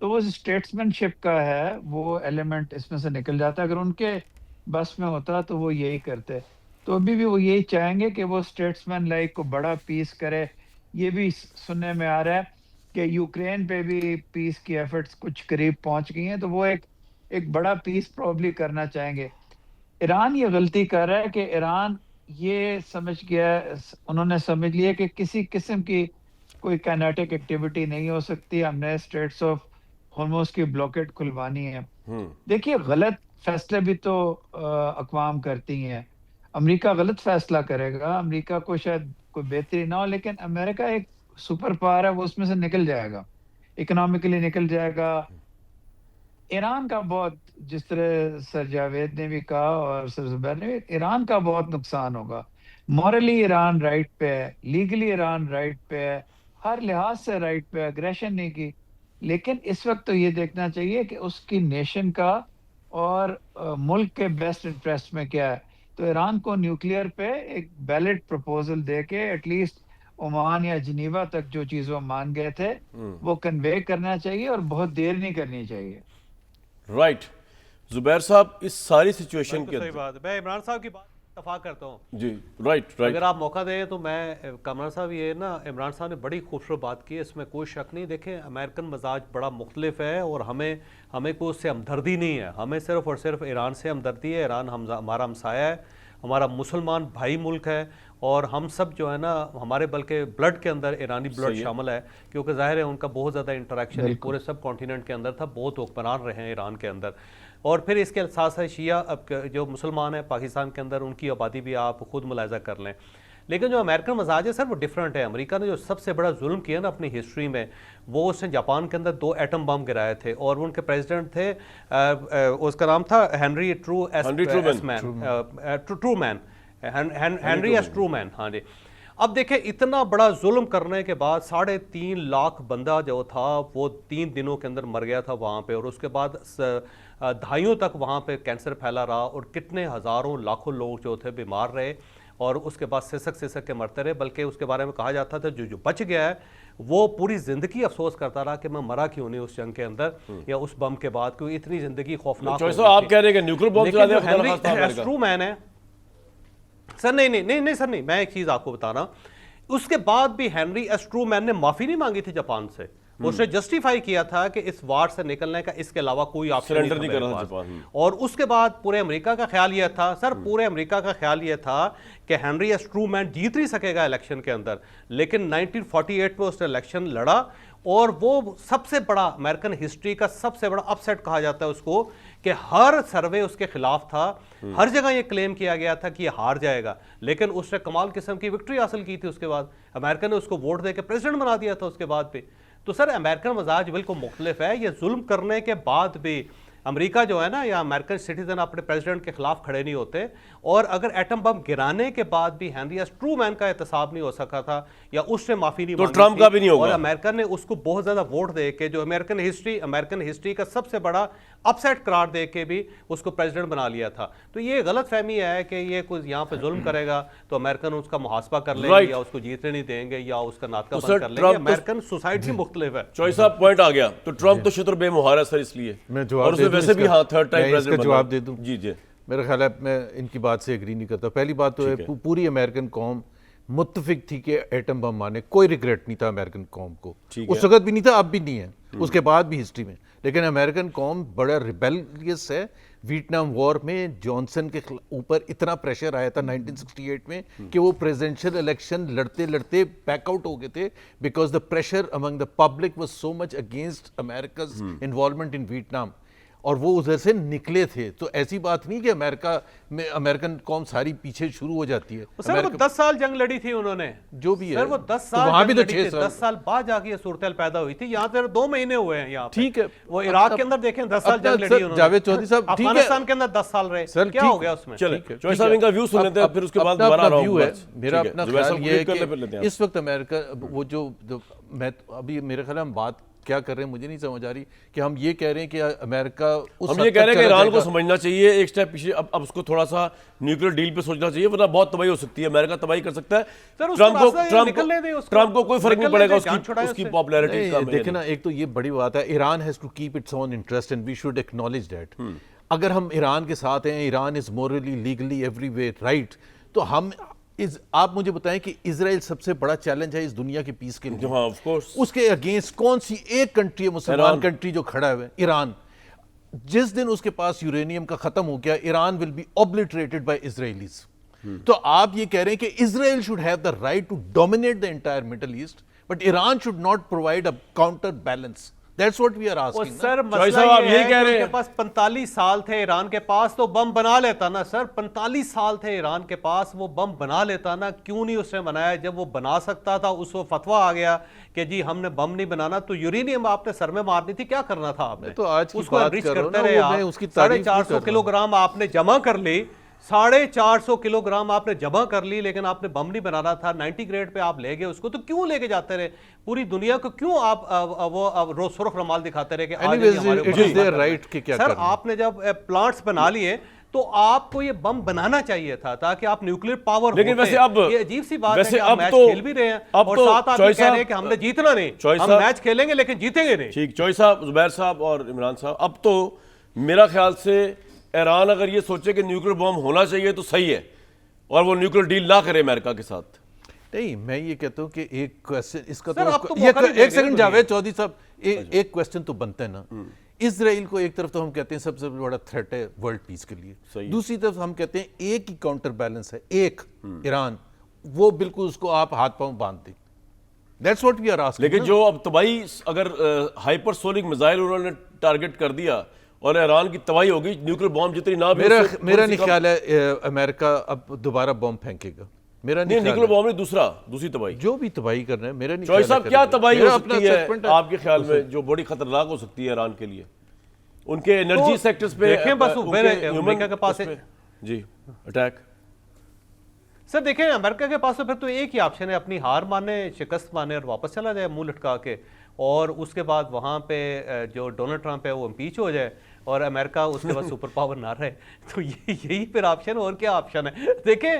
तो वो स्टेट्समैनशिप का है वो एलिमेंट इसमें से निकल जाता है। अगर उनके बस में होता तो वो यही करते। तो अभी भी वो यही चाहेंगे कि वो स्टेट्समैन लाइक को बड़ा पीस करे। ये भी सुनने में आ रहा है कि यूक्रेन पे भी पीस की एफर्ट्स कुछ करीब पहुंच गई हैं, तो वो एक बड़ा पीस प्रॉब्ली करना चाहेंगे। ईरान ये गलती कर रहा है कि ईरान ये समझ गया, उन्होंने समझ लिया कि किसी किस्म की कोई काइनेटिक एक्टिविटी नहीं हो सकती, हमने स्ट्रेट्स ऑफ हॉर्मुज़ की ब्लॉकेट खुलवानी है। देखिए, गलत फैसले भी तो अक़वाम करती हैं। अमेरिका गलत फैसला करेगा, अमेरिका को शायद कोई बेहतरी ना हो, लेकिन अमेरिका एक सुपर पावर है, वो उसमें से निकल जाएगा, इकोनॉमिकली निकल जाएगा। ईरान का बहुत, जिस तरह सर जावेद ने भी कहा और सर जुबैर ने भी, ईरान का बहुत नुकसान होगा। मॉरली ईरान राइट पे है, लीगली ईरान राइट पे है, हर लिहाज से राइट पे, एग्रेशन नहीं की। लेकिन इस वक्त तो ये देखना चाहिए कि उसकी नेशन का और मुल्क के बेस्ट इंटरेस्ट में क्या है। तो ईरान को न्यूक्लियर पे एक बैलेट प्रपोजल दे के एटलीस्ट ओमान या जिनीवा तक जो चीज़ वो मान गए थे वो कन्वे करना चाहिए और बहुत देर नहीं करनी चाहिए। राइट। जुबैर साहब, इस सारी सिचुएशन के सही बात है। मैं इमरान साहब की बात इत्तेफाक करता हूँ जी। राइट। अगर आप मौका दें तो मैं, कमर साहब, ये ना इमरान साहब ने बड़ी खूबसूरत बात की है, इसमें कोई शक नहीं। देखें, अमेरिकन मजाज बड़ा मुख्तलिफ है और हमें कोई उससे हमदर्दी नहीं है। हमें सिर्फ और सिर्फ ईरान से हमदर्दी है। ईरान हमारा हमसाया है, हमारा मुसलमान भाई मुल्क है और हम सब जो है ना, हमारे बल्कि ब्लड के अंदर ईरानी ब्लड शामिल है, क्योंकि जाहिर है उनका बहुत ज़्यादा इंटरेक्शन पूरे सब कॉन्टिनेंट के अंदर था, बहुत हुक्मरान रहे हैं ईरान के अंदर। और फिर इसके साथ साथ शिया अब जो मुसलमान है पाकिस्तान के अंदर, उनकी आबादी भी आप खुद मुलाहिजा कर लें। लेकिन जो अमेरिकन मजाज है सर, वो डिफरेंट है। अमेरिका ने जो सबसे बड़ा जुल्म किया ना अपनी हिस्ट्री में, वो उसने जापान के अंदर 2 एटम बम गिराए थे और उनके प्रेसिडेंट थे, उसका नाम था Henry Truman. Henry S Truman, हाँ जी। अब देखें, इतना बड़ा जुल्म करने के बाद 3.5 लाख बंदा जो था वो 3 दिनों के अंदर मर गया था वहाँ पे। और उसके बाद दहाइयों तक वहाँ पे कैंसर फैला रहा और कितने हज़ारों लाखों लोग जो थे बीमार रहे और उसके बाद सिसक के मरते रहे। बल्कि उसके बारे में कहा जाता था जो बच गया है वो पूरी ज़िंदगी अफसोस करता रहा कि मैं मरा क्यों नहीं उस जंग के अंदर या उस बम के बाद, क्योंकि इतनी ज़िंदगी खौफनाक। आप कह रहे हैं कि न्यूक्लियर बम चला दिया हेनरी ट्रूमैन है सर। नहीं सर, नहीं, मैं एक चीज़ आपको बता रहा हूँ। उसके बाद भी हेनरी एस ट्रूमैन ने माफ़ी नहीं मांगी थी जापान से। उसने जस्टिफाई किया था कि इस वार से निकलने का इसके अलावा कोई ऑप्शन नहीं कर रहा जापान। और उसके बाद पूरे अमेरिका का ख्याल यह था सर, पूरे अमेरिका का ख्याल यह था कि हेनरी एस ट्रूमैन जीत नहीं सकेगा इलेक्शन के अंदर। लेकिन 1948 में उसने इलेक्शन लड़ा और वो सबसे बड़ा अमेरिकन हिस्ट्री का सबसे बड़ा अपसेट कहा जाता है उसको, कि हर सर्वे उसके खिलाफ था, हर जगह ये क्लेम किया गया था कि ये हार जाएगा, लेकिन उसने कमाल किस्म की विक्ट्री हासिल की थी। उसके बाद अमेरिका ने उसको वोट दे के प्रेसिडेंट बना दिया था उसके बाद पे। तो सर अमेरिकन मजाज बिल्कुल मुख्तलिफ है। ये जुल्म करने के बाद भी अमेरिका जो है ना, या अमेरिकन सिटीजन अपने प्रेसिडेंट के खिलाफ खड़े नहीं होते। और अगर एटम बम गिराने के बाद भी हेनरी एस ट्रूमैन का एहतसाब नहीं हो सका था या उससे माफी नहीं तो मांगी ट्रम्प थी, का भी नहीं होगा। और अमेरिका ने उसको बहुत ज्यादा वोट दे के, जो अमेरिकन हिस्ट्री का सबसे बड़ा अपसेट करार दे के भी उसको प्रेसिडेंट बना लिया था। तो ये गलत फहमी है कि ये कुछ यहाँ पे जुल्म करेगा तो अमेरिकन उसका मुहासबा कर लेंगे Right. या उसको जीतने नहीं देंगे या उसका नाटका तो बंद सर, कर लेंगे। ट्रम्प तो- अमेरिकन सोसाइटी मुख्तलिफ है। चॉइस साहब पॉइंट आ गया, तो ट्रम्प तो शुतर बेमुहार है सर, इसलिए मैं जवाब और उसने दे दूं वैसे भी इसका? हाँ थर्ड टाइम मैं इसका प्रेसिडेंट जवाब दे दूं? जी जी मेरा ख्याल है मैं इनकी बात से एग्री नहीं करता। पहली बात तो है ठीक है। पूरी अमेरिकन कौम मुत्तफिक थी कि एटम बम मारने, कोई रिग्रेट नहीं था अमेरिकन कौम को। ठीक उस है। वक्त भी नहीं था, अब भी नहीं है, उसके बाद भी हिस्ट्री में। लेकिन अमेरिकन कौम बड़ा रिबेलियस है। वियतनाम वॉर में जॉनसन के ऊपर इतना प्रेशर आया था 1968 में कि वो प्रेसिडेंशियल इलेक्शन लड़ते लड़ते बैकआउट हो गए थे, because the pressure among the public was so much against America's involvement in Vietnam, और वो उधर से निकले थे। तो ऐसी बात नहीं कि अमेरिका में अमेरिकन कौम सारी पीछे शुरू हो जाती है। सर वो 10 साल जंग लड़ी थी उन्होंने, जो भी है, सर वो 10 तो साल वहाँ भी जंग तो लड़ी 6 थी, साल। 10 साल बाद जाके ये सूरत पैदा हुई थी। यहाँ पे 2 महीने हुए हैं यहाँ पे। ठीक है। वो इराक अब- के अंदर देखें 10 साल अब जंग सर, लड़ी उन्होंने। जावेद चौधरी साहब, ठीक है। अफगानिस्तान के अंदर 10 साल रहे, सर, क्या ठीक- हो गया उसमें? चले ठीक है, चॉइस ठीक साहब है। इनका व्यू सुन लेते हैं, फिर उसके बाद अपना दोबारा आ रहा व्यू हूँ है। बस। मेरा ठीक है, अपना जुबैर ख्याल साहब ये है complete कर लेते हैं कि आप। इस वक्त अमेरिका वो जो मैं अभी मेरे ख्याल में हम बात क्या कर रहे हैं मुझे नहीं समझ आ रही, कि हम ये कह रहे हैं कि अमेरिका उस हम हद ये कह तक रहे हैं कि चला ईरान को जाएगा। समझना चाहिए एक स्टेप पीछे, अब उसको थोड़ा सा न्यूक्लियर डील पे सोचना चाहिए, वरना बहुत तबाही हो सकती है। अमेरिका तबाही कर सकता है। सर, उसको ट्रम्प रास्ता ये निकलने दें उसको। ट्रम्प को कोई फर्क नहीं निकलने पड़ेगा दें, जान उसकी छुड़ाएं उसकी उससे। पॉपुलैरिटी नहीं, का। देखिए ना, एक तो ये बड़ी बात है, Iran has to keep its own interest and we should acknowledge that. अगर हम ईरान के साथ हैं, Iran is morally legally every way right, तो हम आप मुझे बताएं कि इजराइल सबसे बड़ा चैलेंज है इस दुनिया की पीस के लिए। हाँ ऑफ कोर्स। उसके अगेंस्ट कौन सी एक कंट्री है, मुसलमान ईरान। कंट्री जो खड़ा है? ईरान। जिस दिन उसके पास यूरेनियम का खत्म हो गया, Iran will be obliterated by Israelis. तो आप ये कह रहे हैं कि Israel should have the right to dominate the entire Middle East, but Iran should not provide a counter balance. That's what we are और आस्किंग। सर चॉइस मसला साहब, आप ये यही है कह कि रहे उनके हैं। पास 45 साल थे ईरान के पास, तो बम बना लेता ना सर। 45 साल थे ईरान के पास, वो बम बना लेता ना। क्यों नहीं उसने बनाया? जब वो बना सकता था, उस वो फतवा आ गया कि जी हमने बम नहीं बनाना, तो यूरेनियम आपने सर में मारनी थी, क्या करना था आपने? तो आज की उसको बात enrich कर रहा हूं करते ना, रहे वो मैं आप। उसकी तारीफ नहीं कर 450 रहा हूं। किलोग्राम आपने जमा कर ली, 450 किलोग्राम आपने जमा कर ली, लेकिन आपने बम नहीं बनाना था। 90 ग्रेड पे आप ले गए उसको, तो क्यों लेके जाते रहे? पूरी दुनिया को क्यों आप वो सुर्ख रुमाल दिखाते रहे कि आज Anyways, ये हमारे it ऊपर is their हमला करना है? right कि क्या सर करना है। आपने जब प्लांट्स बना लिए तो आपको ये बम बनाना चाहिए था, ताकि आप न्यूक्लियर पावर लेकिन होते। वैसे अब ये अजीब सी बात है वैसे कि आप अब मैच तो- खेल भी रहे हैं अब और तो साथ आप ये चॉइस कह रहे हैं साहब- कि हमने जीतना नहीं, चॉइस हम साहब- मैच खेलेंगे लेकिन जीतेंगे नहीं। ठीक, चॉइस साहब, जुबैर साहब और इमरान साहब, अब तो मेरा ख्याल से ईरान अगर ये सोचे कि न्यूक्लियर बम होना चाहिए तो सही है, और वो न्यूक्लियर डील ना करे अमेरिका के साथ। नहीं, मैं ये कहता हूँ कि एक क्वेश्चन इसका सर, आप तो ये मौका नहीं एक देंगे सेकंड ना जावेद चौधरी साहब, एक क्वेश्चन तो बनता है ना। इजराइल को एक तरफ तो हम कहते हैं सबसे बड़ा थ्रेट है वर्ल्ड पीस के लिए, सही है। दूसरी तरफ हम कहते हैं एक ही काउंटर बैलेंस है, एक ईरान, वो बिल्कुल उसको आप हाथ पांव बांध दें। That's what we are asking. लेकिन जो अब तबाही, अगर हाइपरसोनिक मिसाइल उन्होंने टारगेट कर दिया और ईरान की तबाही होगी, न्यूक्लियर बॉम्ब जितनी ना भी मेरा उससे मेरा थोड़ी नहीं सी कम- ख्याल है अमेरिका अब दोबारा बॉम्ब फेंकेगा। मेरा नहीं, नहीं ख्याल न्यूक्लियर है। बॉम्ब नहीं, दूसरी तबाही। जो भी तबाही करना है, मेरा नहीं चॉइस ख्याल है साहब, क्या करेगा। तबाही मेरा हो अपना सकती है assessment है। आपके ख्याल में, जो बड़ी खतरनाक हो सकती है ईरान के लिए, उनके एनर्जी सेक्टर्स पे? देखें बस उनके मेरे human अमेरिका के पास उस पे- जी अटैक। सर देखें, अमेरिका के पास तो फिर तो एक ही ऑप्शन है, अपनी हार माने, शिकस्त माने और वापस चला जाए मुंह लटका के, और उसके बाद वहाँ पे जो डोनाल्ड ट्रंप है वो इम्पीच हो जाए और अमेरिका उसके बाद सुपर पावर ना रहे। तो यही फिर ऑप्शन, और क्या ऑप्शन है? देखें,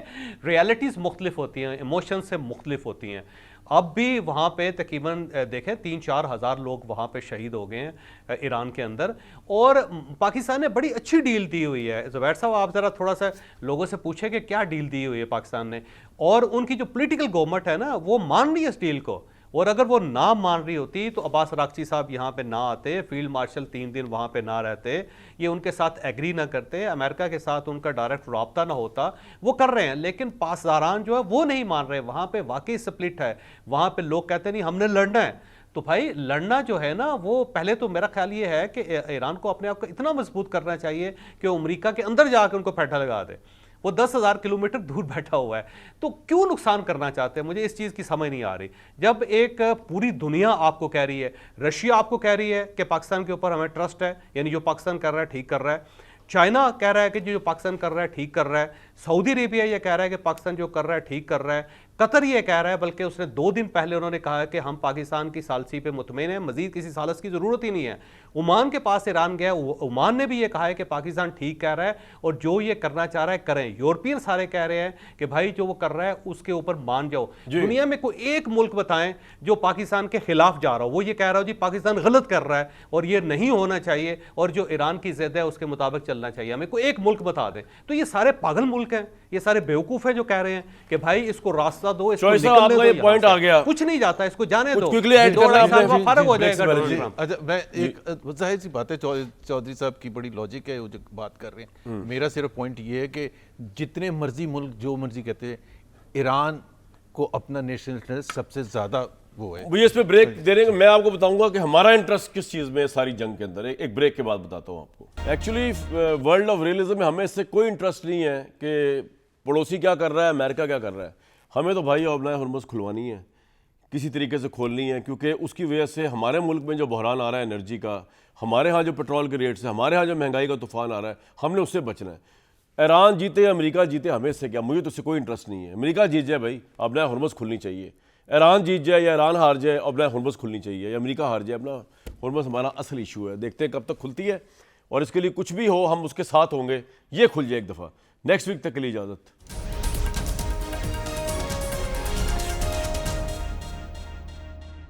रियलिटीज़ मुख्तलिफ होती हैं, इमोशन से मुख्तलिफ होती हैं। अब भी वहाँ पे तकरीबन देखें 3-4 हज़ार लोग वहाँ पे शहीद हो गए हैं ईरान के अंदर, और पाकिस्तान ने बड़ी अच्छी डील दी हुई है। ज़ुबैर साहब, आप ज़रा थोड़ा सा लोगों से पूछें कि क्या डील दी हुई है पाकिस्तान ने, और उनकी जो पॉलिटिकल गवर्नमेंट है ना, वो मान रही है इस डील को। और अगर वो ना मान रही होती तो अब्बास अरागची साहब यहाँ पे ना आते, फील्ड मार्शल 3 दिन वहाँ पे ना रहते, ये उनके साथ एग्री ना करते, अमेरिका के साथ उनका डायरेक्ट रब्ता ना होता। वो कर रहे हैं, लेकिन पासदारान जो है वो नहीं मान रहे। वहाँ पे वाकई स्प्लिट है, वहाँ पे लोग कहते नहीं हमने लड़ना है, तो भाई लड़ना जो है ना, वो पहले तो मेरा ख्याल ये है कि ईरान को अपने आप को इतना मजबूत करना चाहिए कि वो अमेरिका के अंदर जाकर उनको फैठा लगा दे। वो 10,000 किलोमीटर दूर बैठा हुआ है, तो क्यों नुकसान करना चाहते हैं? मुझे इस चीज़ की समझ नहीं आ रही। जब एक पूरी दुनिया आपको कह रही है, रशिया आपको कह रही है कि पाकिस्तान के ऊपर हमें ट्रस्ट है, यानी जो पाकिस्तान कर रहा है ठीक कर रहा है, चाइना कह रहा है कि जो पाकिस्तान कर रहा है ठीक कर रहा है, सऊदी अरेबिया ये कह रहा है कि पाकिस्तान जो कर रहा है ठीक कर रहा है, कतर ये कह रहा है, बल्कि उसने 2 दिन पहले उन्होंने कहा है कि हम पाकिस्तान की सालसी पे मुतमईन हैं, मजीद किसी सालस की ज़रूरत ही नहीं है। ओमान के पास ईरान गया, ओमान ने भी ये कहा है कि पाकिस्तान ठीक कह रहा है और जो ये करना चाह रहा है करें। यूरोपियन सारे कह रहे हैं कि भाई जो वो कर रहा है उसके ऊपर मान जाओ। दुनिया में कोई एक मुल्क बताएं जो पाकिस्तान के खिलाफ जा रहा हो, वो ये कह रहा हो जी पाकिस्तान गलत कर रहा है और ये नहीं होना चाहिए और जो ईरान की जिद है उसके मुताबिक चलना चाहिए, हमें कोई एक मुल्क बता दें। तो ये सारे पागल मुल्क हैं, ये सारे बेवकूफ हैं जो कह रहे हैं कि भाई इसको रास्ता दो, इसको निकलने दो, ये पॉइंट आ गया, कुछ नहीं जाता, इसको जाने दो, क्विकली ऐड करना है, फर्क हो जाएगा डोनाल्ड ट्रंप। अच्छा, मैं एक जाहिर सी बात है, चौधरी साहब की बड़ी लॉजिक है वो जो बात कर रहे हैं। मेरा सिर्फ पॉइंट ये है कि जितने मर्जी मुल्क जो मर्जी कहते हैं, ईरान को अपना नेशनल इंटरेस्ट सबसे ज्यादा वो है। भैया इस पे ब्रेक देने का मैं आपको बताऊंगा कि हमारा इंटरेस्ट किस चीज़ में है सारी जंग के अंदर। एक ब्रेक के बाद बताता हूँ आपको। एक्चुअली वर्ल्ड ऑफ रियलिज्म में हमें इससे कोई इंटरेस्ट नहीं है कि पड़ोसी क्या कर रहा है, अमेरिका क्या कर रहा है। हमें तो भाई अपना हुर्मुज़ खुलवानी है, किसी तरीके से खोलनी है, क्योंकि उसकी वजह से हमारे मुल्क में जो बहरान आ रहा है एनर्जी का, हमारे यहाँ जो पेट्रोल के रेट से, हमारे यहाँ जो महंगाई का तूफान आ रहा है, हमने उससे बचना है। ईरान जीते या अमेरिका जीते, हमें इससे क्या, मुझे तो उससे कोई इंटरेस्ट नहीं है। अमेरिका जीत जाए भाई, अपना हुर्मुज़ खुलनी चाहिए। ईरान जीत जाए या ईरान हार जाए, अपना हुर्मुज़ खुलनी चाहिए, या अमेरिका हार जाए, अपना हुर्मुज़ हमारा असल इशू है। देखते हैं कब तक खुलती है, और इसके लिए कुछ भी हो हम उसके साथ होंगे, ये खुल जाए एक दफ़ा। नेक्स्ट वीक तक के लिए इजाज़त।